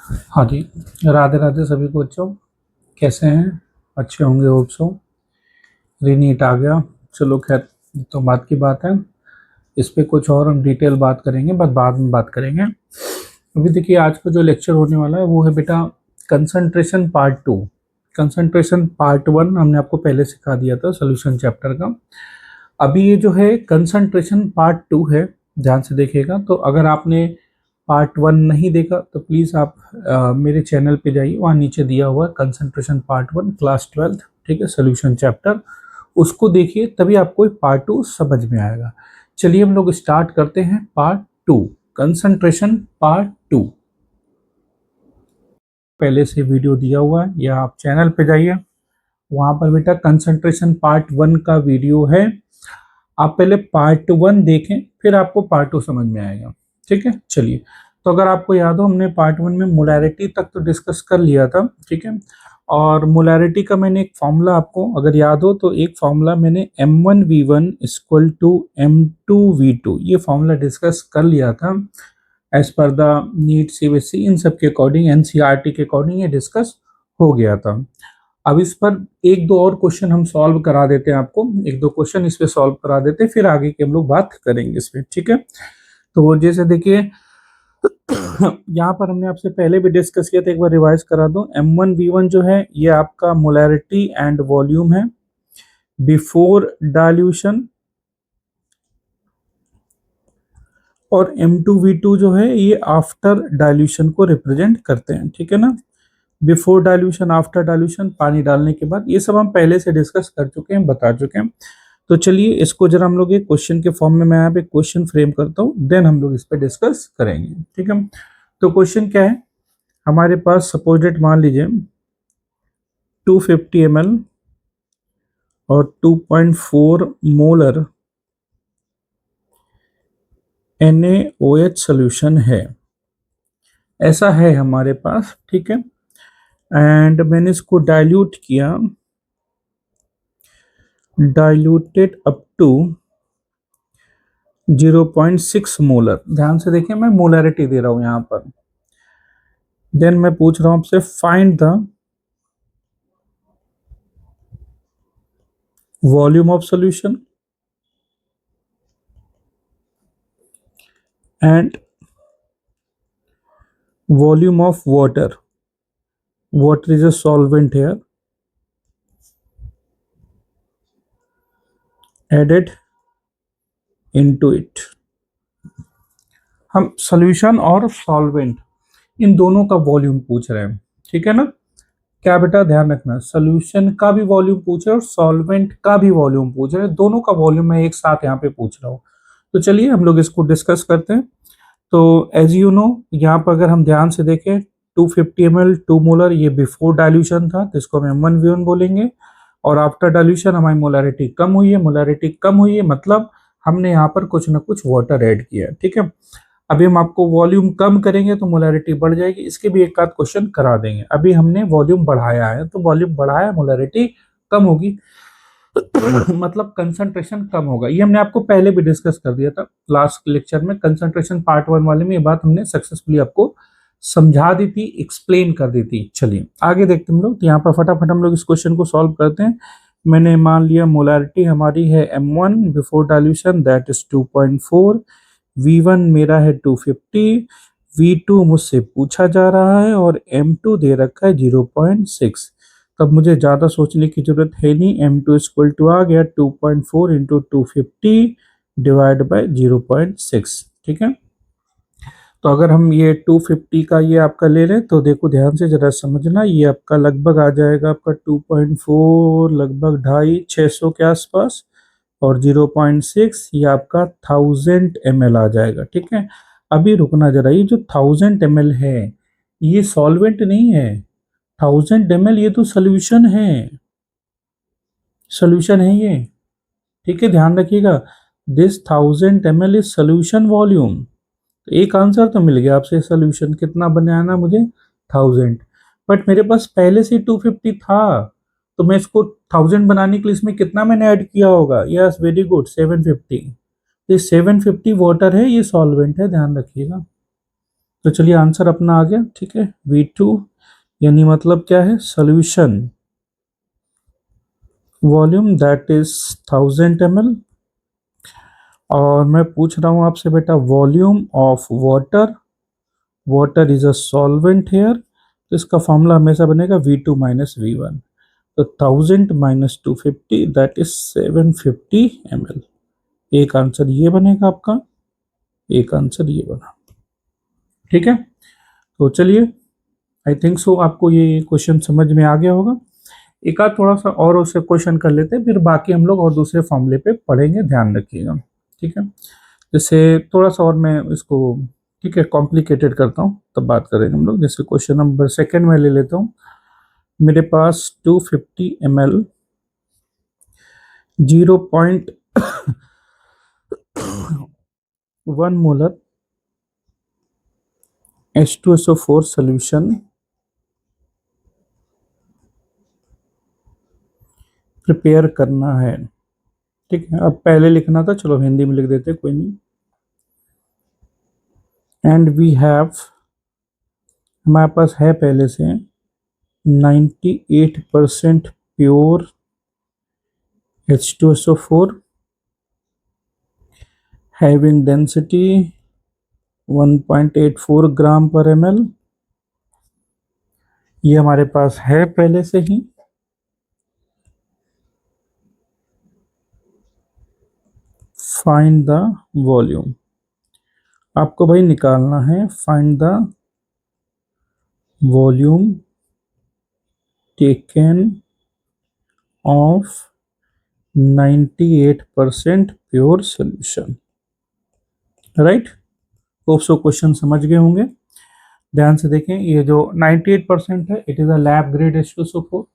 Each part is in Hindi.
हाँ जी। राधे राधे सभी को बच्चों। कैसे हैं? अच्छे होंगे होप सो। रीनीट आ गया। चलो खैर, ये तो बात की बात है। इस पे कुछ और हम डिटेल बात करेंगे, बस बाद में बात करेंगे। अभी देखिए, आज का जो लेक्चर होने वाला है वो है बेटा कंसंट्रेशन पार्ट 2। कंसंट्रेशन पार्ट 1 हमने आपको पहले सिखा दिया था सोल्यूशन चैप्टर का। अभी ये जो है कंसंट्रेशन पार्ट 2 है। ध्यान से देखिएगा। तो अगर आपने पार्ट 1 नहीं देखा तो प्लीज़ आप मेरे चैनल पे जाइए, वहाँ नीचे दिया हुआ है कंसंट्रेशन पार्ट 1 क्लास 12, ठीक है, सोल्यूशन चैप्टर। उसको देखिए, तभी आपको पार्ट 2 समझ में आएगा। चलिए हम लोग स्टार्ट करते हैं पार्ट 2, कंसंट्रेशन पार्ट 2। पहले से वीडियो दिया हुआ है, या आप चैनल पे जाइए, वहाँ पर बेटा कंसंट्रेशन पार्ट 1 का वीडियो है। आप पहले पार्ट 1 देखें, फिर आपको पार्ट 2 समझ में आएगा। ठीक है, चलिए। तो अगर आपको याद हो, हमने पार्ट 1 में मोलैरिटी तक तो डिस्कस कर लिया था, ठीक है। और मोलैरिटी का मैंने एक फॉर्मूला, आपको अगर याद हो तो एक फॉर्मूला मैंने M1V1 इक्वल टू M2V2, ये फॉर्मूला डिस्कस कर लिया था। As per the NEET CBSE इन सब के अकॉर्डिंग, एनसीईआरटी के अकॉर्डिंग ये डिस्कस हो गया था। अब इस पर एक दो और क्वेश्चन हम सॉल्व करा देते हैं आपको, एक दो क्वेश्चन इस पे सॉल्व करा देते हैं, फिर आगे की हम लोग बात करेंगे इस पे, ठीक है। तो जैसे देखिए, यहाँ पर हमने आपसे पहले भी डिस्कस किया था, एक बार रिवाइज करा दो। M1V1 जो है ये आपका मोलैरिटी एंड वॉल्यूम है बिफोर डाइल्यूशन, और M2V2 जो है ये आफ्टर डाइल्यूशन को रिप्रेजेंट करते हैं, ठीक है ना। बिफोर डाइल्यूशन, आफ्टर डाइल्यूशन, पानी डालने के बाद, ये सब हम पहले से डिस्कस कर चुके हैं, बता चुके हैं। तो चलिए इसको जरा हम लोग एक क्वेश्चन के फॉर्म में, मैं यहाँ पे क्वेश्चन फ्रेम करता हूँ, देन हम लोग इस पे डिस्कस करेंगे, ठीक है। तो क्वेश्चन क्या है हमारे पास, सपोजेट मान लीजिए 250 ml और 2.4 मोलर NaOH सोल्यूशन है, ऐसा है हमारे पास, ठीक है। एंड मैंने इसको डाइल्यूट किया, डाइल्यूटेड अप टू 0.6 मोलर। ध्यान से देखिए, मैं मोलरिटी दे रहा हूं यहां पर। देन मैं पूछ रहा हूं आपसे, find the volume of solution and volume of water. Water is a solvent here, added into it. हम सॉल्यूशन और सॉल्वेंट इन दोनों का वॉल्यूम पूछ रहे हैं, ठीक है ना। क्या बेटा ध्यान रखना, सॉल्यूशन का भी वॉल्यूम पूछ रहे हैं और सॉल्वेंट का भी वॉल्यूम पूछ रहे हैं, दोनों का वॉल्यूम मैं एक साथ यहाँ पे पूछ रहा हूँ। तो चलिए हम लोग इसको डिस्कस करते हैं। तो एज यू नो, यहाँ पर अगर हम ध्यान से देखें, 250 ml 2 मोलर, ये बिफोर डाइल्यूशन था, तो इसको हम M1V1 बोलेंगे। और आफ्टर डाइल्यूशन हमारी मोलरिटी कम हुई है, मोलरिटी कम हुई है मतलब हमने यहाँ पर कुछ ना कुछ वाटर ऐड किया है, ठीक है। अभी हम आपको वॉल्यूम कम करेंगे तो मोलरिटी बढ़ जाएगी, इसके भी एक आध क्वेश्चन करा देंगे। अभी हमने वॉल्यूम बढ़ाया है, तो वॉल्यूम बढ़ाया, मोलरिटी कम होगी, मतलब कंसंट्रेशन कम होगा। ये हमने आपको पहले भी डिस्कस कर दिया था लास्ट लेक्चर में, कंसंट्रेशन पार्ट 1 वाले में ये बात हमने सक्सेसफुली आपको समझा दी थी, एक्सप्लेन कर दी थी। चलिए आगे देखते हैं हम लोग। तो यहाँ पर फटाफट हम लोग इस क्वेश्चन को सॉल्व करते हैं। मैंने मान लिया मोलरिटी हमारी है M1 before dilution, that is 2.4। V1 मेरा है 250, V2 मुझसे पूछा जा रहा है, और M2 दे रखा है 0.6। तब मुझे ज़्यादा सोचने की जरूरत है नहीं, M2 इक्वल टू आ गया 2.4 इंटू 250 डिवाइड बाई 0.6, ठीक है। तो अगर हम ये 250 का ये आपका ले लें, तो देखो ध्यान से जरा समझना, ये आपका लगभग आ जाएगा आपका 2.4 लगभग 250-600 के आसपास, और 0.6 ये आपका 1000 ml आ जाएगा, ठीक है। अभी रुकना जरा, ये जो 1000 ml है ये सॉल्वेंट नहीं है, 1000 ml ये तो सोल्यूशन है, सोल्यूशन है ये, ठीक है, ध्यान रखिएगा। This 1000 ml is solution volume. तो एक आंसर तो मिल गया आपसे, सोल्यूशन कितना बनाना मुझे 1000, बट मेरे पास पहले से 250 था, तो मैं इसको 1000 बनाने के लिए इसमें कितना मैंने ऐड किया होगा, यस वेरी गुड 750। ये 750 वाटर है, ये सॉल्वेंट है, ध्यान रखिएगा। तो चलिए आंसर अपना आ गया, ठीक है। V2 यानी मतलब क्या है, solution volume that is 1000 ml। और मैं पूछ रहा हूँ आपसे बेटा volume of water, water is a solvent here, तो इसका फॉर्मूला हमेशा बनेगा V2 माइनस V1। तो 1000 माइनस 250 दैट इज 750 ml। एक आंसर ये बनेगा आपका, एक आंसर ये बना, ठीक है। तो चलिए, आई थिंक सो आपको ये क्वेश्चन समझ में आ गया होगा। एक आध थोड़ा सा और उससे क्वेश्चन कर लेते हैं, फिर बाकी हम लोग और दूसरे फॉर्मूले पे पढ़ेंगे, ध्यान रखिएगा, ठीक है। जैसे थोड़ा सा और मैं इसको, ठीक है, कॉम्प्लिकेटेड करता हूँ, तब बात करेंगे हम लोग। जैसे क्वेश्चन नंबर सेकंड में ले लेता हूँ। मेरे पास 250 ml 0.1 molar H2SO4 solution prepare करना है, ठीक है। अब पहले लिखना था, चलो हिंदी में लिख देते, कोई नहीं। एंड वी हैव, हमारे पास है पहले से 98% प्योर H2SO4 हैविंग डेंसिटी 1.84 ग्राम पर ml। ये हमारे पास है पहले से ही। फाइंड द वॉल्यूम, आपको भाई निकालना है find the volume taken of 98% pure solution, right. Hope so question समझ गए होंगे। ध्यान से देखें, ये जो 98% है, it is a lab grade H2SO4।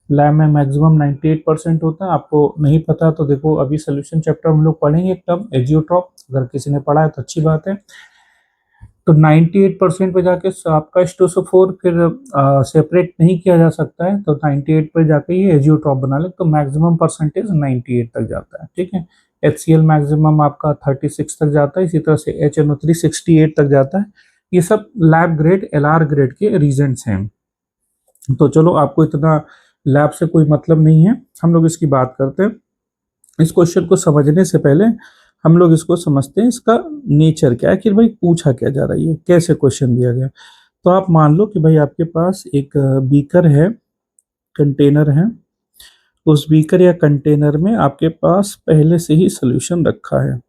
Lab में मैक्सिमम 98% होता है। आपको नहीं पता तो देखो, अभी सोल्यूशन चैप्टर हम लोग पढ़ेंगे एक टर्म एजियोट्रॉप, अगर किसी ने पढ़ा है तो अच्छी बात है। तो 98% पे जाके आपका H2SO4 फिर सेपरेट नहीं किया जा सकता है, तो 98 पे जाके ये एजियोट्रॉप बना ले, तो मैक्सिमम परसेंटेज 98 तक जाता है, ठीक है। HCl मैक्सिमम आपका 36 तक जाता है, इसी तरह से HNO3 68 तक जाता है। ये सब लैब ग्रेड LR ग्रेड के रीजेंट्स हैं। तो चलो, आपको इतना लैब से कोई मतलब नहीं है, हम लोग इसकी बात करते हैं। इस क्वेश्चन को समझने से पहले हम लोग इसको समझते हैं, इसका नेचर क्या है, कि भाई पूछा क्या जा रहा है, ये कैसे क्वेश्चन दिया गया। तो आप मान लो कि भाई आपके पास एक बीकर है, कंटेनर है। उस बीकर या कंटेनर में आपके पास पहले से ही सोल्यूशन रखा है।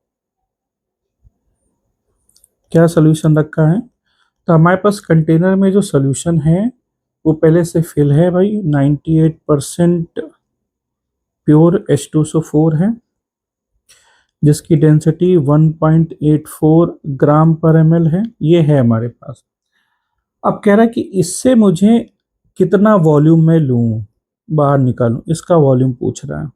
क्या सोल्यूशन रखा है? तो हमारे पास कंटेनर में जो सोल्यूशन है वो पहले से फिल है भाई, 98% प्योर H2SO4 है, जिसकी डेंसिटी 1.84 ग्राम पर ml है। ये है हमारे पास। अब कह रहा है कि इससे मुझे कितना वॉल्यूम में लूँ, बाहर निकालूं, इसका वॉल्यूम पूछ रहा है।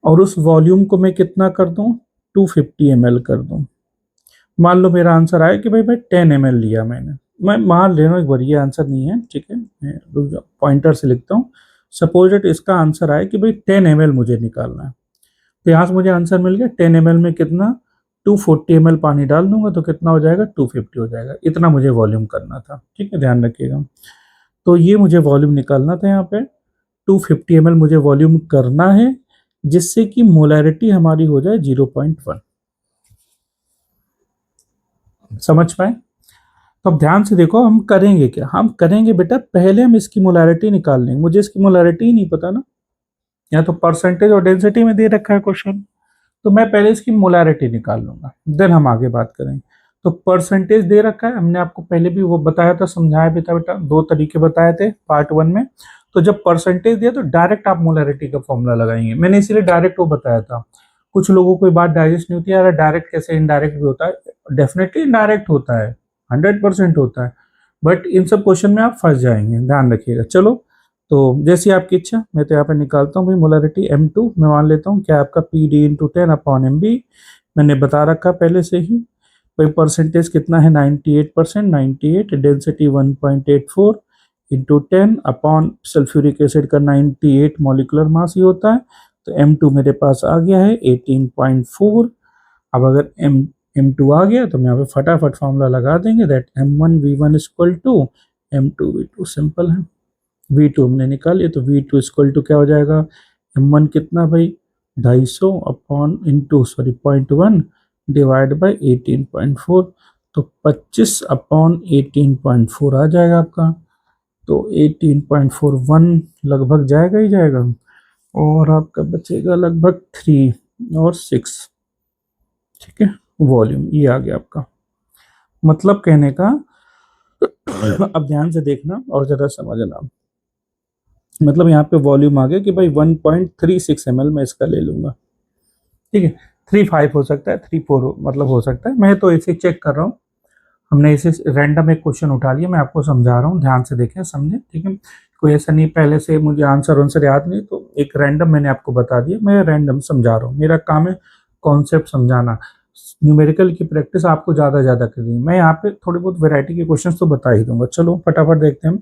और उस वॉल्यूम को मैं कितना कर दूं, 250 ml कर दूं। मान लो मेरा आंसर आया कि भाई भाई 10 ml लिया मैंने, मैं मान ले रहा हूँ एक बार, ये आंसर नहीं है, ठीक है, मैं रुक जाओ, पॉइंटर से लिखता हूँ। सपोज इट इसका आंसर आया कि भाई 10 ml मुझे निकालना है। तो यहाँ से मुझे आंसर मिल गया 10 ml में कितना, 240 ml पानी डाल दूंगा तो कितना हो जाएगा, 250 हो जाएगा। इतना मुझे वॉल्यूम करना था, ठीक है, ध्यान रखिएगा। तो ये मुझे वॉल्यूम निकालना था, यहाँ पे 250 ml मुझे वॉल्यूम करना है, जिससे कि मोलैरिटी हमारी हो जाए 0.1। समझ पाए? तो अब ध्यान से देखो, हम करेंगे क्या, हम करेंगे बेटा, पहले हम इसकी मोलैरिटी निकाल लेंगे। मुझे इसकी मोलैरिटी ही नहीं पता ना, या तो परसेंटेज और डेंसिटी में दे रखा है क्वेश्चन, तो मैं पहले इसकी मोलैरिटी निकाल लूंगा, देन हम आगे बात करेंगे। तो परसेंटेज दे रखा है, हमने आपको पहले भी वो बताया था, समझाया भी था बेटा, दो तरीके बताए थे पार्ट 1 में। तो जब परसेंटेज दिया तो डायरेक्ट आप मोलैरिटी का फॉर्मूला लगाएंगे, मैंने इसीलिए डायरेक्ट वो बताया था। कुछ लोगों को ये बात डाइजेस्ट नहीं होती है, यार डायरेक्ट कैसे, इनडायरेक्ट भी होता है। डेफिनेटली इनडायरेक्ट होता है, 100% होता है, बट इन सब क्वेश्चन में आप फंस जाएंगे, ध्यान रखिएगा। चलो, तो जैसी आपकी इच्छा, मैं तो यहाँ पे निकालता हूँ भाई मोलैरिटी M2, मैं मान लेता हूँ क्या आपका PD × 10/MB, मैंने बता रखा पहले से ही। भाई परसेंटेज कितना है, 98%, 98, डेंसिटी 1.84 इंटू 10 सल्फ्यूरिक एसिड का 98 मॉलिकुलर मास ही होता है। तो M2 मेरे पास आ गया है 18.4। अब अगर m2 आ गया तो हम यहाँ पे फटाफट फॉर्मूला लगा देंगे, that m1v1 equal to m2v2, simple है। v2 हमने निकालिए तो v2 इक्वल टू क्या हो जाएगा, m1 कितना भाई 250 upon into sorry 0.1 divide by 18.4, तो 25 अपॉन 18.4 आ जाएगा आपका, तो 18.41 लगभग जाएगा ही जाएगा, और आपका बचेगा लगभग 3 और 6, ठीक है। वॉल्यूम ये आ गया आपका, मतलब कहने का अब ध्यान से देखना और ज़रा समझना, मतलब यहाँ पे वॉल्यूम आ गया कि भाई 1.36 ml मैं इसका ले लूँगा, ठीक है। 3.5 हो सकता है, 3.4 मतलब हो सकता है, मैं तो ऐसे चेक कर रहा हूँ, हमने इसे रैंडम एक क्वेश्चन उठा लिया, मैं आपको समझा रहा हूँ, ध्यान से देखें समझें, ठीक है। कोई ऐसा नहीं पहले से मुझे आंसर याद नहीं, तो एक रैंडम मैंने आपको बता दिया, मैं रैंडम समझा रहा हूँ, मेरा काम है कॉन्सेप्ट समझाना, न्यूमेरिकल की प्रैक्टिस आपको ज़्यादा करनी है। मैं यहाँ पे थोड़ी बहुत वैरायटी के क्वेश्चंस तो बता ही दूंगा, चलो फटाफट देखते हैं।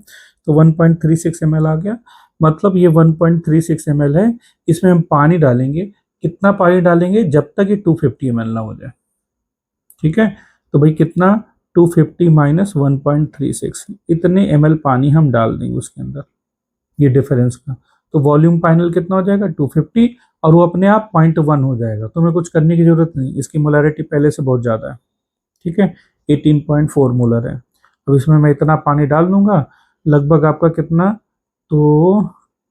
तो 1.36 ml आ गया, मतलब ये 1.36 ml है, इसमें हम पानी डालेंगे, कितना पानी डालेंगे, जब तक ये 250 ml ना हो जाए, ठीक है। तो भाई कितना 250 माइनस 1.36, इतने ml पानी हम डाल देंगे उसके अंदर, ये डिफरेंस का, तो वॉल्यूम फाइनल कितना हो जाएगा 250, और वो अपने आप 0.1 हो जाएगा, तो हमें कुछ करने की जरूरत नहीं, इसकी मोलैरिटी पहले से बहुत ज़्यादा है, ठीक है, 18.4 मोलर है। अब इसमें मैं इतना पानी डाल दूंगा, लगभग आपका कितना, तो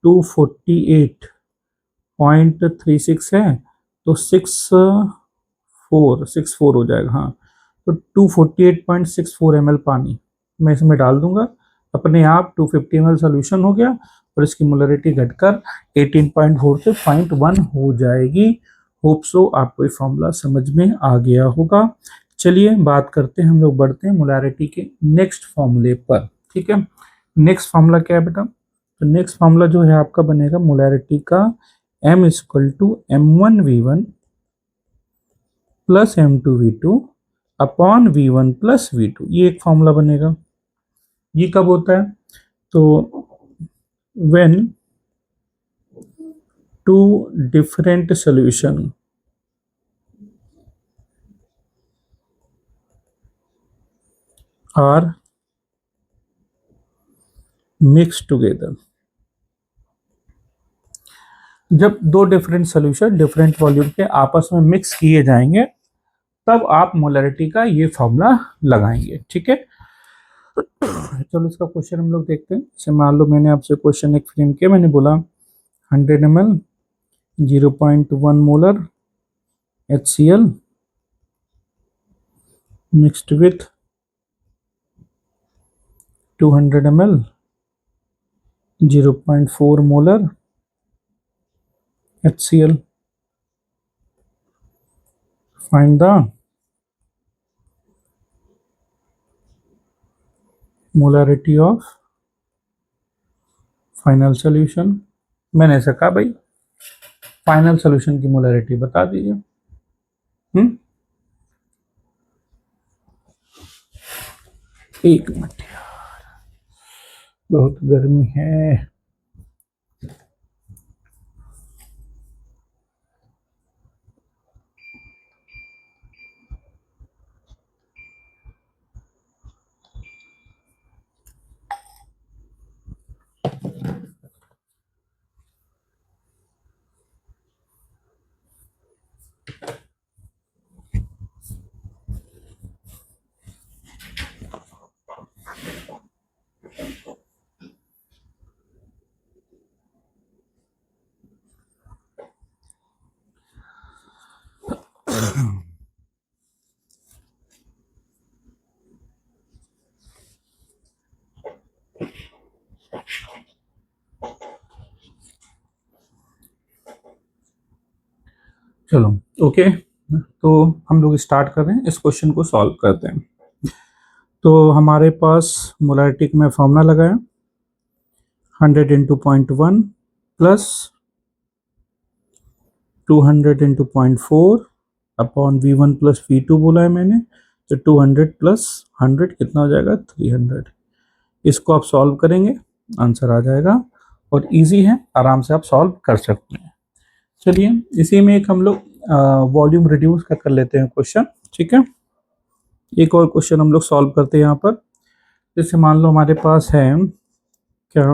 248.36 है, तो 64 हो जाएगा, हाँ, तो 248.64 ml पानी मैं इसमें डाल दूंगा, अपने आप 250 ml सोल्यूशन हो गया, और इसकी मोलरिटी घटकर 18.4 से 0.1 हो जाएगी। होप सो आपको ये फॉर्मूला समझ में आ गया होगा। चलिए बात करते हैं, हम लोग बढ़ते हैं मोलरिटी के नेक्स्ट फॉर्मूले पर, ठीक है। नेक्स्ट फॉर्मूला क्या है बेटा, तो नेक्स्ट फॉर्मूला जो है आपका बनेगा मोलरिटी का m equal to m1v1 plus m2v2 upon v1 plus v2, ये एक फॉर्मूला बनेगा। ये कब होता है, तो when two different solution are mixed together, जब दो डिफरेंट सोल्यूशन डिफरेंट वॉल्यूम के आपस में मिक्स किए जाएंगे, तब आप मोलरिटी का ये फॉर्मूला लगाएंगे, ठीक है। चलो इसका क्वेश्चन हम लोग देखते हैं। जैसे मान लो मैंने आपसे क्वेश्चन एक फ्रेम किया, मैंने बोला 100 ml 0.1 molar HCl mixed with 200 ml 0.4 molar HCl, find the molarity of final solution. मैंने ऐसा कहा भाई फाइनल सॉल्यूशन की मोलरिटी बता दीजिए। एक मिनट यार, बहुत गर्मी है। चलो ओके, तो हम लोग स्टार्ट कर रहे हैं, इस क्वेश्चन को सॉल्व करते हैं। तो हमारे पास मोलरिटी का मैं फॉर्मूला लगाया 100 into 0.1 plus 200 into 0.4 upon v1 plus v2 बोला है मैंने, तो 200 प्लस 100 कितना हो जाएगा 300। इसको आप सॉल्व करेंगे, आंसर आ जाएगा, और इजी है, आराम से आप सॉल्व कर सकते हैं। चलिए इसी में एक हम लोग वॉल्यूम रिड्यूस कर लेते हैं क्वेश्चन। ठीक है, एक और क्वेश्चन हम लोग सॉल्व करते हैं यहाँ पर। जैसे मान लो हमारे पास है क्या,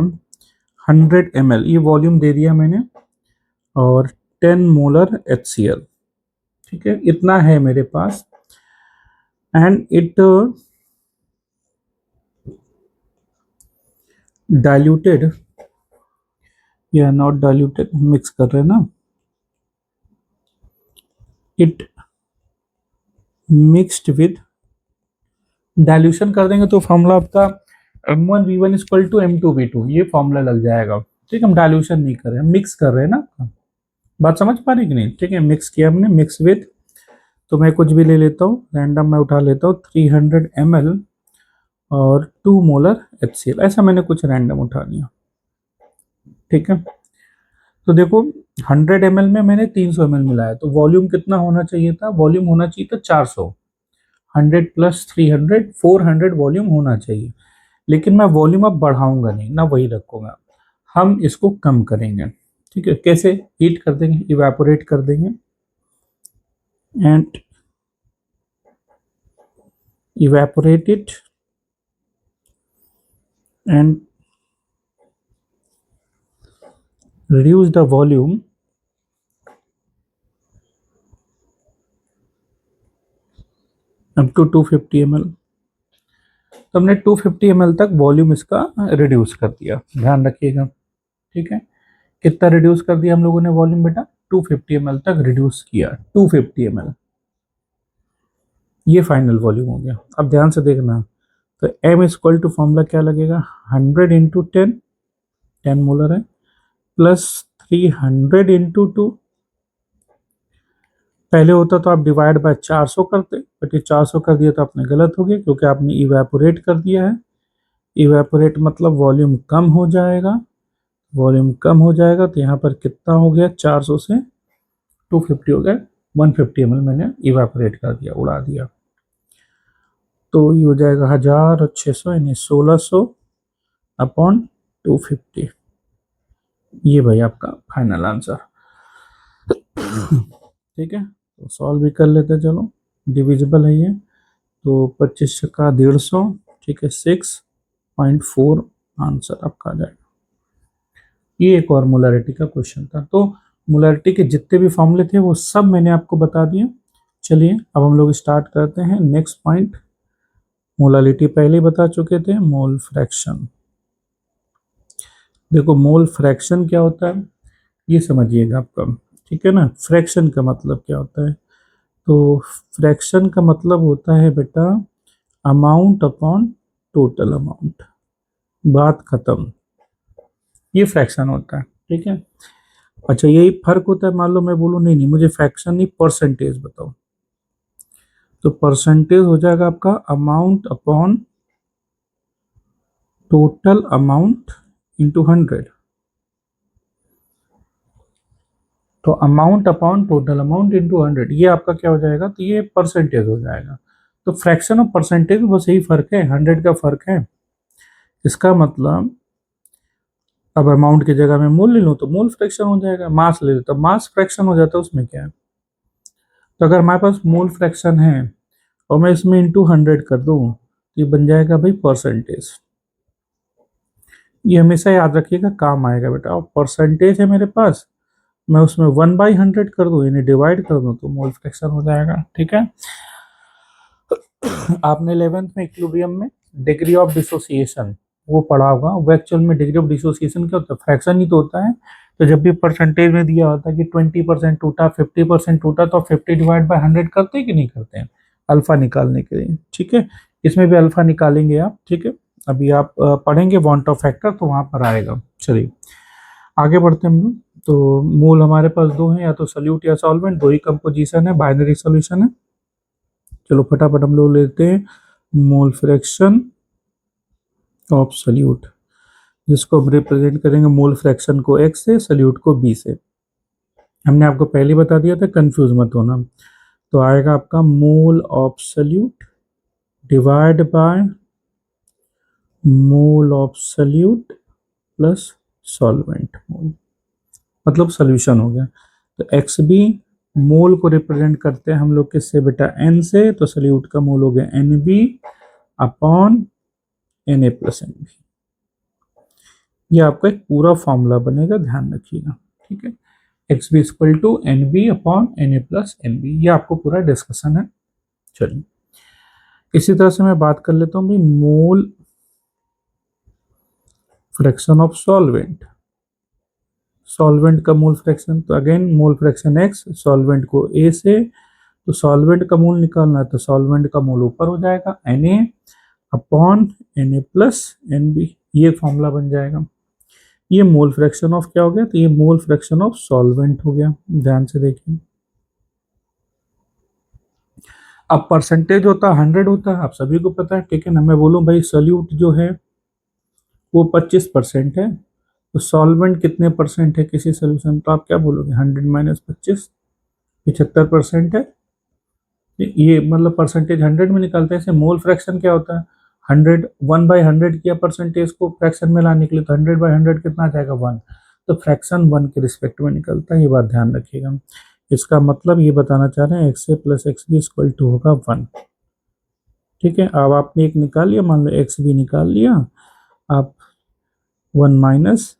100 ml, ये वॉल्यूम दे दिया मैंने, और 10 मोलर HCl, ठीक है, इतना है मेरे पास। एंड इट डाइल्यूटेड या नॉट डाइल्यूटेड, मिक्स कर रहे हैं ना, इट मिक्स्ड विद, डाइल्यूशन कर देंगे तो फॉर्मूला आपका M1V1 इक्वल टू M2V2, ये फॉर्मूला लग जाएगा। ठीक, हम डाइल्यूशन नहीं कर रहे हैं, मिक्स कर रहे हैं ना, बात समझ पा रही कि नहीं। ठीक है, मिक्स किया हमने, मिक्स विद, तो मैं कुछ भी ले लेता हूँ, रैंडम मैं उठा लेता हूँ, 300 ml और 2 मोलर HCl, ऐसा मैंने कुछ रैंडम उठा लिया। ठीक है, तो देखो 100 ml में मैंने 300 ml मिलाया, तो वॉल्यूम कितना होना चाहिए था, वॉल्यूम होना चाहिए था 400, 100 प्लस 300, 400 वॉल्यूम होना चाहिए। लेकिन मैं वॉल्यूम अब बढ़ाऊंगा नहीं ना, वही रखूंगा, हम इसको कम करेंगे। ठीक है, कैसे, हीट कर देंगे, इवेपोरेट कर देंगे, and evaporate it and reduce the volume up to 250 ml। तो हमने 250 ml तक वॉल्यूम इसका रिड्यूस कर दिया, ध्यान रखिएगा। ठीक है, कितना रिड्यूस कर दिया हम लोगों ने वॉल्यूम बेटा, 250 ml तक रिड्यूस किया, 250 ml, ये फाइनल वॉल्यूम हो गया। अब ध्यान से देखना, तो m इक्वल टू फॉर्मूला क्या लगेगा, 100 इंटू 10, 10 मोलर है, प्लस 300 इंटू 2, पहले होता तो आप डिवाइड बाय 400 करते, बट ये 400 कर दिया तो आपने गलत हो गया, क्योंकि आपने इवेपोरेट कर दिया है। इवेपोरेट मतलब वॉल्यूम कम हो जाएगा, वॉल्यूम कम हो जाएगा, तो यहाँ पर कितना हो गया, 400 से 250 हो गया, 150 ml मैंने इवेपोरेट कर दिया, उड़ा दिया। तो ये हो जाएगा 1000 और 600 यानी 1600 अपॉन 250, ये भाई आपका फाइनल आंसर। ठीक है, तो सॉल्व भी कर लेते हैं, चलो, डिविजिबल है ये, तो 25 का 150, ठीक है, 6.4 आंसर आपका आ जाएगा। ये एक और मोलारिटी का क्वेश्चन था। तो मोलारिटी के जितने भी फॉर्मूले थे वो सब मैंने आपको बता दिए। चलिए अब हम लोग स्टार्ट करते हैं नेक्स्ट पॉइंट। मोलारिटी पहले ही बता चुके थे, मोल फ्रैक्शन। देखो मोल फ्रैक्शन क्या होता है ये समझिएगा आपका, ठीक है ना। फ्रैक्शन का मतलब क्या होता है, तो फ्रैक्शन का मतलब होता है बेटा अमाउंट अपॉन टोटल अमाउंट, बात खत्म, ये फ्रैक्शन होता है। ठीक है, अच्छा यही फर्क होता है, मान लो मैं बोलूँ नहीं नहीं मुझे फ्रैक्शन नहीं परसेंटेज बताओ, तो परसेंटेज हो जाएगा आपका amount upon total amount into 100, तो amount upon total amount into 100, ये आपका क्या हो जाएगा, तो ये परसेंटेज हो जाएगा। तो फ्रैक्शन और परसेंटेज बस यही फर्क है, 100 का फर्क है। इसका मतलब अब अमाउंट की जगह मैं मोल ले लूँ तो मोल फ्रैक्शन हो जाएगा, मास ले लूँ तो मास फ्रैक्शन हो जाता है, उसमें क्या है। तो अगर हमारे पास मोल फ्रैक्शन है और मैं इसमें इंटू 100 कर दूँ तो ये बन जाएगा भाई परसेंटेज। ये हमेशा याद रखिएगा, काम आएगा बेटा। और परसेंटेज है मेरे पास, मैं उसमें 1/100 कर दूँ यानी डिवाइड कर दूँ तो मोल फ्रैक्शन हो जाएगा। ठीक है, आपने 11th में इक्विलिब्रियम में डिग्री ऑफ डिसोसिएशन वो पढ़ा होगा। वो एक्चुअल में डिग्री ऑफ डिसोसिएशन क्या होता है, फ्रैक्शन ही तो होता है। तो जब भी परसेंटेज में दिया होता है कि 20% टूटा, 50% टूटा, तो 50 डिवाइड बाय 100 करते हैं कि नहीं करते हैं, अल्फा निकालने के लिए। ठीक है, इसमें भी अल्फा निकालेंगे आप। ठीक है, अभी आप पढ़ेंगे वांट ऑफ फैक्टर तो वहां पर आएगा। चलिए आगे बढ़ते हैं हम लोग। तो मोल हमारे पास दो हैं, या तो सल्यूट या सॉल्वेंट, दो ही कंपोजिशन है, बाइनरी सॉल्यूशन है। चलो फटाफट हम लोग लेते हैं मोल फ्रैक्शन ऑफ सल्यूट, जिसको हम रिप्रेजेंट करेंगे मोल फ्रैक्शन को x से, सल्यूट को b से। हमने आपको पहले बता दिया था, कंफ्यूज मत होना। तो आएगा आपका mole of salute divide by mole of salute plus solvent mole, मतलब सॉल्यूशन हो गया। तो एक्स बी मोल को रिप्रेजेंट करते हैं हम लोग किससे बेटा, एन से, तो सल्यूट का मोल हो गया N B upon N A plus N B. ये आपका एक पूरा फॉर्मूला बनेगा, ध्यान रखिएगा, ठीक है। X B equal to N B upon N A plus N B, ये आपको पूरा डिस्कशन है। चलिए इसी तरह से मैं बात कर लेता हूँ भाई मोल फ्रैक्शन ऑफ सॉल्वेंट। सॉल्वेंट का मोल फ्रैक्शन, तो again mole fraction x, solvent को ए से, तो सॉल्वेंट का मोल निकालना है तो सॉल्वेंट का मोल ऊपर हो जाएगा N A upon N A plus N B, ये फॉर्मूला बन जाएगा। ये मोल फ्रैक्शन ऑफ क्या हो गया, तो ये मोल फ्रैक्शन ऑफ सॉल्वेंट हो गया, ध्यान से देखिए। अब परसेंटेज होता है 100 होता है, आप सभी को पता है, ठीक है ना। मैं बोलूं भाई सॉल्यूट जो है वो 25% है, तो सॉल्वेंट कितने परसेंट है किसी सोल्यूशन, तो आप क्या बोलोगे 100 माइनस 25, 75% है। ये मतलब परसेंटेज 100 में निकालते हैं। ऐसे मोल फ्रैक्शन क्या होता है, 100 1/100 किया परसेंटेज को फ्रैक्शन में लाने के लिए, तो 100/100 कितना आ जाएगा 1, तो फ्रैक्शन 1 के रिस्पेक्ट में निकलता है, ये बात ध्यान रखिएगा। इसका मतलब ये बताना चाह रहे हैं X A plus X B equal to होगा 1, ठीक है। अब आपने एक निकाल लिया, मान लो एक्स बी निकाल लिया, आप 1 माइनस,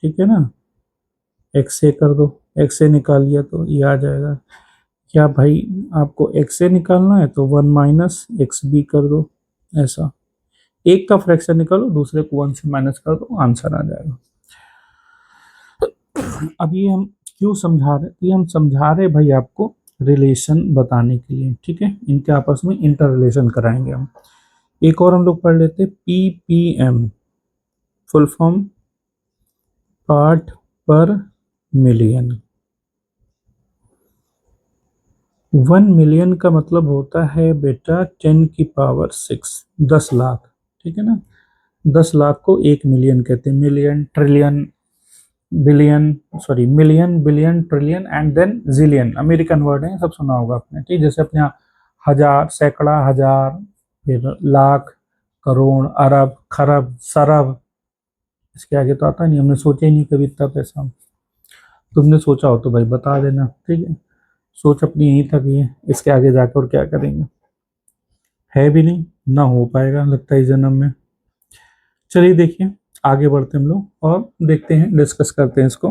ठीक है ना, एक्स ए कर दो, एक्स ए निकाल लिया तो ये आ जाएगा। क्या भाई आपको एक्स ए निकालना है तो 1 माइनस एक्स बी कर दो, ऐसा एक का फ्रैक्शन निकालो, दूसरे को 1 से माइनस कर दो, आंसर आ जाएगा। अब ये हम क्यों समझा रहे, ये हम समझा रहे भाई आपको रिलेशन बताने के लिए, ठीक है। इनके आपस में इंटर रिलेशन कराएंगे हम। एक और हम लोग पढ़ लेते हैं पीपीएम, फुल फॉर्म पार्ट पर मिलियन। 1 मिलियन का मतलब होता है बेटा 10 की पावर 6, 10 लाख, ठीक है ना। 10 लाख को 1 मिलियन कहते हैं, million trillion billion, sorry million billion trillion and then zillion, American word है, सब सुना होगा आपने, ठीक। जैसे अपने यहाँ हजार, सैकड़ा, हजार, फिर लाख, करोड़, अरब, खरब, सरब, इसके आगे तो आता नहीं, हमने सोचा ही नहीं कभी इतना पैसा। तुमने सोचा हो तो भाई बता देना, ठीक है। सोच अपनी यही था कि इसके आगे जाकर और क्या करेंगे, है भी नहीं, ना हो पाएगा लगता है इस जन्म में। चलिए देखिए आगे बढ़ते हम लोग और देखते हैं, डिस्कस करते हैं इसको।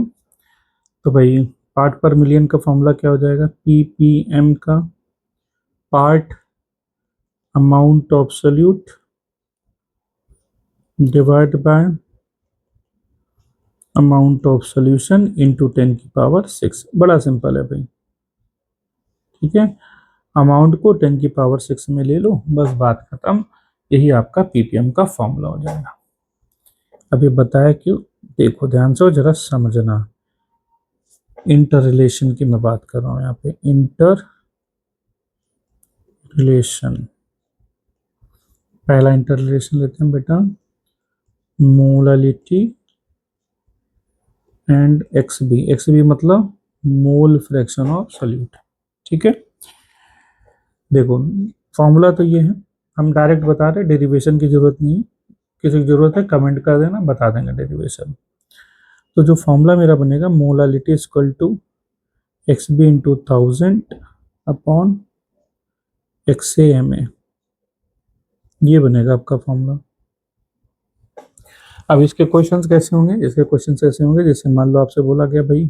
तो भाई पार्ट पर मिलियन का फॉर्मूला क्या हो जाएगा, पीपीएम का part amount of solute divide by amount of solution into 10 की पावर 6। बड़ा सिंपल है भाई, ठीक है। अमाउंट को 10 की पावर 6 में ले लो, बस बात खत्म। यही आपका पीपीएम का फॉर्मूला हो जाएगा। अभी बताया क्यों, देखो ध्यान से जरा समझना। इंटर रिलेशन की मैं बात कर रहा हूँ यहाँ पे, इंटर रिलेशन। पहला इंटर रिलेशन लेते हैं बेटा, मोलालिटी एंड एक्स बी मतलब मोल फ्रैक्शन ऑफ सॉल्यूट, ठीक है। देखो फॉर्मूला तो ये है, हम डायरेक्ट बता रहे, डेरिवेशन की जरूरत नहीं है, किसी की जरूरत है कमेंट कर देना, बता देंगे डेरिवेशन। तो जो फॉर्मूला मेरा बनेगा, molality equal to X B into 1000 upon X A M A, ये बनेगा आपका फॉर्मूला। अब इसके क्वेश्चंस कैसे होंगे, इसके क्वेश्चंस कैसे होंगे, जैसे मान लो आपसे बोला गया भाई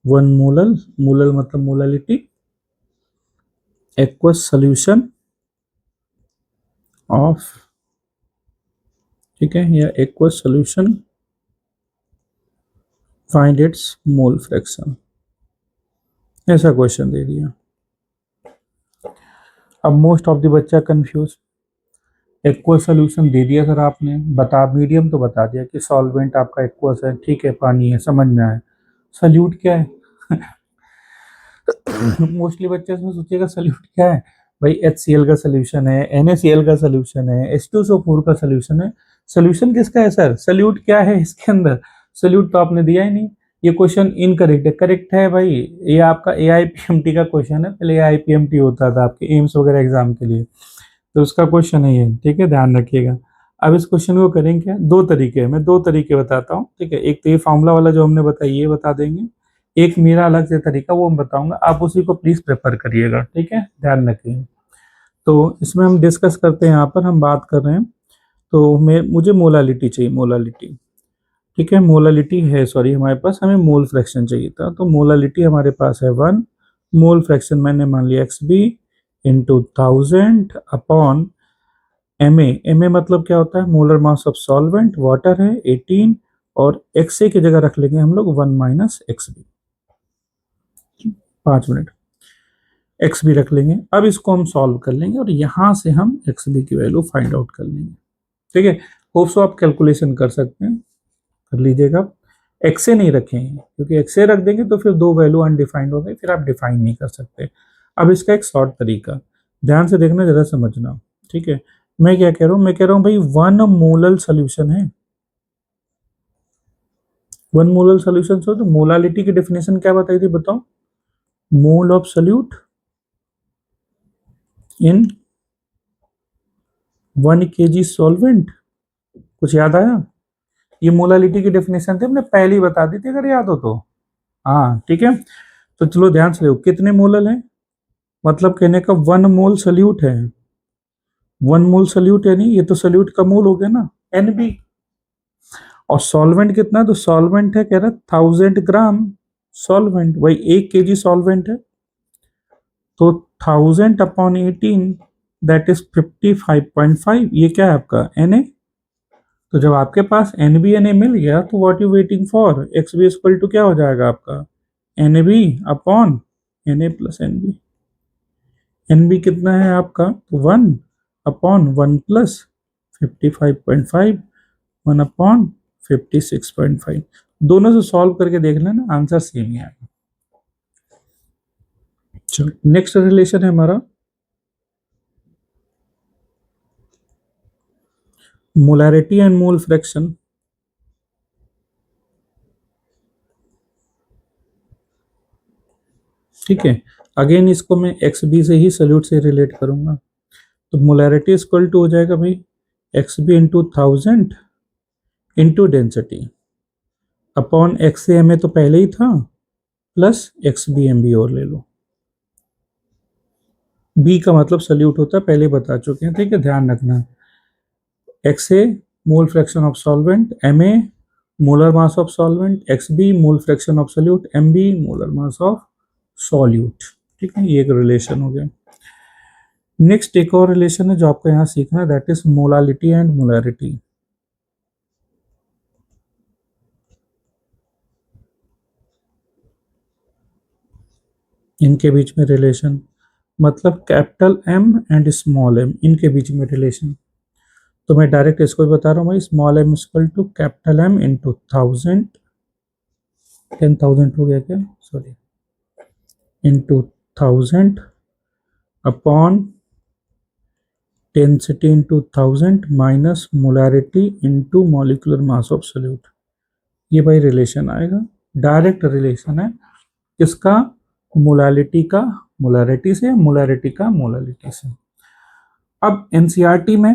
1 मोलल, मोलल मतलब मोलालिटी, एक्वस सोल्यूशन ऑफ, ठीक है, या aqueous solution find its mole fraction, ऐसा क्वेश्चन दे दिया। अब मोस्ट ऑफ द बच्चा कंफ्यूज, एक्वस सोल्यूशन दे दिया सर आपने, बता मीडियम तो बता दिया कि सॉल्वेंट आपका एक्वस है, ठीक है, पानी है, समझ में आया। सल्यूट क्या है मोस्टली बच्चे इसमें सोचेगा सल्यूट क्या है, भाई HCl का सोल्यूशन है, NaCl का सोल्यूशन है, H2SO4 का सोल्यूशन है। सोल्यूशन किसका है सर, सल्यूट क्या है इसके अंदर, सल्यूट तो आपने दिया ही नहीं। ये क्वेश्चन इनकरेक्ट है, करेक्ट है भाई, ये आपका AIPMT का क्वेश्चन है, पहले AIPMT होता था आपके एम्स वगैरह एग्जाम के लिए, तो उसका क्वेश्चन है ये, ठीक है, ध्यान रखिएगा। अब इस क्वेश्चन को करेंगे क्या, दो तरीके, मैं दो तरीके बताता हूँ, ठीक है। एक तो ये फॉर्मूला वाला जो हमने बताया ये बता देंगे, एक मेरा अलग से तरीका वो मैं बताऊंगा, आप उसी को प्लीज प्रेफर करिएगा, ठीक है, ध्यान रखिए। तो इसमें हम डिस्कस करते हैं, यहाँ पर हम बात कर रहे हैं। तो मैं मुझे मोलालिटी चाहिए, मोलालिटी, ठीक है, मोलालिटी है, सॉरी हमारे पास, हमें मोल फ्रैक्शन चाहिए था। तो मोलालिटी हमारे पास है 1, मोल फ्रैक्शन मैंने मान लिया X B into 1000 upon M A मतलब क्या होता है, molar mass of solvent, water है 18, और एक्स ए की जगह रख लेंगे हम लोग 1 minus X B. 5 minute, X B रख लेंगे। अब इसको हम सॉल्व कर लेंगे और यहां से हम एक्स बी की वैल्यू फाइंड आउट कर लेंगे, ठीक है। होप सो आप कैलकुलेशन कर सकते हैं, कर लीजिएगा। एक्से नहीं रखेंगे क्योंकि एक्से रख देंगे तो फिर दो वैल्यू अनडिफाइंड हो गए, फिर आप डिफाइन नहीं कर सकते। अब इसका एक शॉर्ट तरीका, ध्यान से देखना, जरा समझना, ठीक है। मैं क्या कह रहा हूं, मैं कह रहा हूं भाई 1 मोलल सोल्यूशन है, 1 मोलल सोल्यूशन। तो मोलालिटी की डेफिनेशन क्या बताई थी बताओ, mole of solute in 1 kg solvent. कुछ याद आया? ये मोलालिटी की डेफिनेशन थी, हमने पहले ही बता दी थी अगर याद हो तो। हाँ ठीक है, तो चलो ध्यान से देखो, कितने मोलल हैं, मतलब कहने का 1 मोल सोल्यूट है, 1 मोल सोल्यूट है, नहीं ये तो सोल्यूट का मोल हो गया ना, NB। और सॉल्वेंट कितना है, तो सॉल्वेंट है कह रहा 1000 ग्राम सॉल्वेंट, वही 1 kg सॉल्वेंट है। तो 1000 अपॉन 18 दैट इज 55.5, ये क्या है आपका Na। तो जब आपके पास NB Na मिल गया तो what you waiting for, X B equal to क्या हो जाएगा आपका, NB upon Na plus NB। NB कितना है आपका, 1 अपॉन 1 प्लस 55.5, 1 अपॉन 56.5। दोनों से सॉल्व करके देख लेना, आंसर सेम ही आएगा। चलो नेक्स्ट रिलेशन है हमारा मोलैरिटी एंड मोल फ्रैक्शन। ठीक है, अगेन इसको मैं एक्स बी से ही सल्यूट से रिलेट करूंगा। तो मोलैरिटी इक्वल टू हो जाएगा भाई X B into 1000 into density upon X M A तो पहले ही था, plus X B M B और ले लो। बी का मतलब सल्यूट होता है, पहले बता चुके हैं, ठीक है, ध्यान रखना। X A mole fraction of solvent, M A molar mass of solvent, X B mole fraction of solute, M B molar mass of solute. ठीक है, ये एक रिलेशन हो गया। नेक्स्ट एक और रिलेशन है जो आपको यहाँ सीखना है, that is molality and molarity. इनके बीच में रिलेशन, मतलब capital M and small M, इनके बीच में रिलेशन। तो मैं डायरेक्ट इसको ही बता रहा हूँ भाई, small M equal to capital M into 1000, 10,000 हो गया क्या, sorry, into 1000 upon density into 1000 minus molarity into molecular mass of solute. ये भाई रिलेशन आएगा, डायरेक्ट रिलेशन है किसका, मोलालिटी का मोलैरिटी से, मोलैरिटी का मोलालिटी से। अब एनसीईआरटी में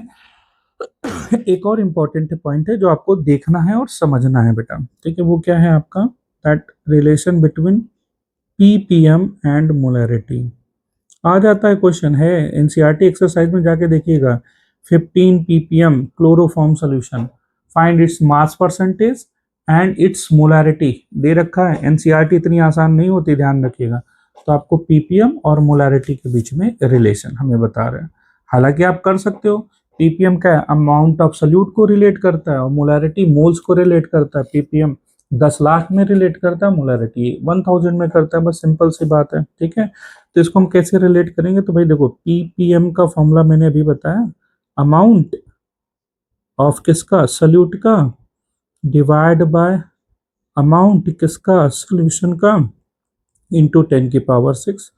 एक और इम्पोर्टेंट पॉइंट है जो आपको देखना है और समझना है बेटा, ठीक है, वो क्या है आपका, that relation between ppm and molarity. आ जाता है क्वेश्चन, है एनसीईआरटी एक्सरसाइज में जाके देखिएगा, 15 ppm chloroform solution, find its mass percentage and its molarity दे रखा है। एनसीईआरटी इतनी आसान नहीं होती, ध्यान रखिएगा। तो आपको पीपीएम और मोलैरिटी के बीच में रिलेशन हमें बता रहे हैं। हालांकि आप कर सकते हो, पीपीएम क्या है, अमाउंट ऑफ सल्यूट को रिलेट करता है, और मोलैरिटी मोल्स को रिलेट करता है। पीपीएम 10 लाख में रिलेट करता है, मोलैरिटी 1000 में करता है, बस सिंपल सी बात है, ठीक है। तो इसको हम कैसे रिलेट करेंगे, तो भाई देखो पीपीएम का फॉर्मूला मैंने अभी बताया, अमाउंट ऑफ किसका, सल्यूट का, डिवाइड बाय अमाउंट किसका, सोल्यूशन का, इंटू 10 की पावर 6।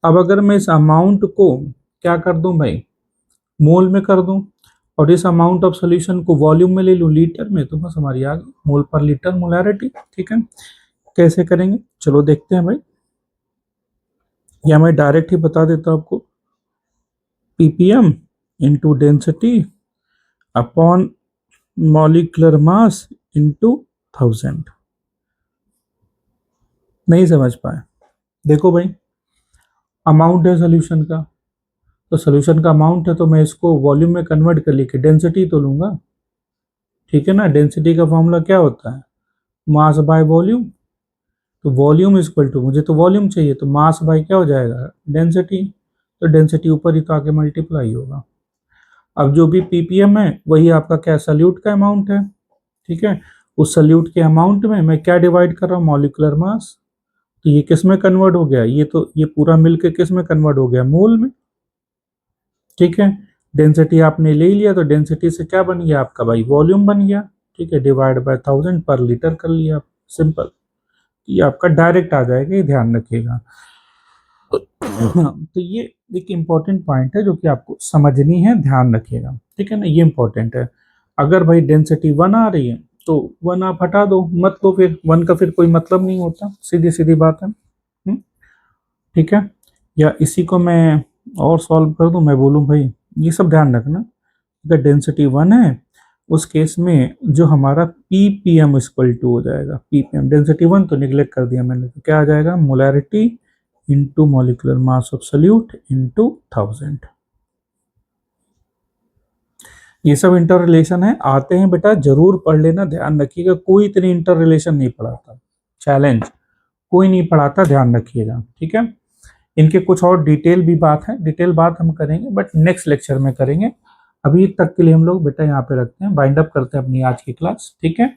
अब अगर मैं इस अमाउंट को क्या कर दूं भाई, मोल में कर दूं, और इस अमाउंट ऑफ सोल्यूशन को वॉल्यूम में ले लूं, लीटर में, तो बस हमारी आ गई मोल पर लीटर मोलैरिटी। ठीक है, कैसे करेंगे चलो देखते हैं भाई, या मैं डायरेक्ट ही बता देता हूं आपको, ppm into density upon molecular mass into 1000। नहीं समझ पाए? देखो भाई, अमाउंट है सोल्यूशन का, तो सोल्यूशन का अमाउंट है तो मैं इसको वॉल्यूम में कन्वर्ट कर लेके डेंसिटी तो लूंगा। ठीक है ना, डेंसिटी का फॉर्मूला क्या होता है? Mass by volume. तो वॉल्यूम इज इक्वल टू, मुझे तो वॉल्यूम चाहिए, तो मास बाय क्या हो जाएगा? डेंसिटी। तो डेंसिटी ऊपर ही तो आके मल्टीप्लाई होगा। अब जो भी पीपीएम है वही आपका क्या, सल्यूट का अमाउंट है। ठीक है, उस सल्यूट के अमाउंट में मैं क्या डिवाइड कर रहा हूँ? Molecular mass. तो ये किस में कन्वर्ट हो गया? ये तो ये पूरा मिलके किस में कन्वर्ट हो गया? मोल में। ठीक है, डेंसिटी आपने ले लिया, तो डेंसिटी से क्या बन गया आपका भाई? वॉल्यूम बन गया। ठीक है, डिवाइड बाय 1000 पर लीटर कर लिया आप, सिंपल। ये आपका डायरेक्ट आ जाएगा, ये ध्यान रखिएगा। तो ये एक इम्पॉर्टेंट पॉइंट है जो कि आपको समझनी है, ध्यान रखिएगा। ठीक है ना, ये इम्पोर्टेंट है। अगर भाई डेंसिटी 1 आ रही है तो 1 आप हटा दो, मत लो, फिर 1 का फिर कोई मतलब नहीं होता, सीधी सीधी बात है। ठीक है, या इसी को मैं और सॉल्व कर दूं, मैं बोलूं भाई ये सब ध्यान रखना, अगर डेंसिटी 1 है उस केस में जो हमारा पीपीएम इक्वल टू हो जाएगा, पीपीएम डेंसिटी 1 तो निग्लेक्ट कर दिया मैंने, तो क्या आ जाएगा? Molarity into molecular mass of solute into 1000। ये सब इंटर रिलेशन है, आते हैं बेटा जरूर पढ़ लेना, ध्यान रखिएगा, कोई इतनी इंटर रिलेशन नहीं पढ़ाता, चैलेंज, कोई नहीं पढ़ाता, ध्यान रखिएगा। ठीक है, इनके कुछ और डिटेल भी बात है, डिटेल बात हम करेंगे बट नेक्स्ट लेक्चर में करेंगे। अभी तक के लिए हम लोग बेटा यहाँ पे रखते हैं, बाइंड अप करते हैं अपनी आज की क्लास। ठीक है,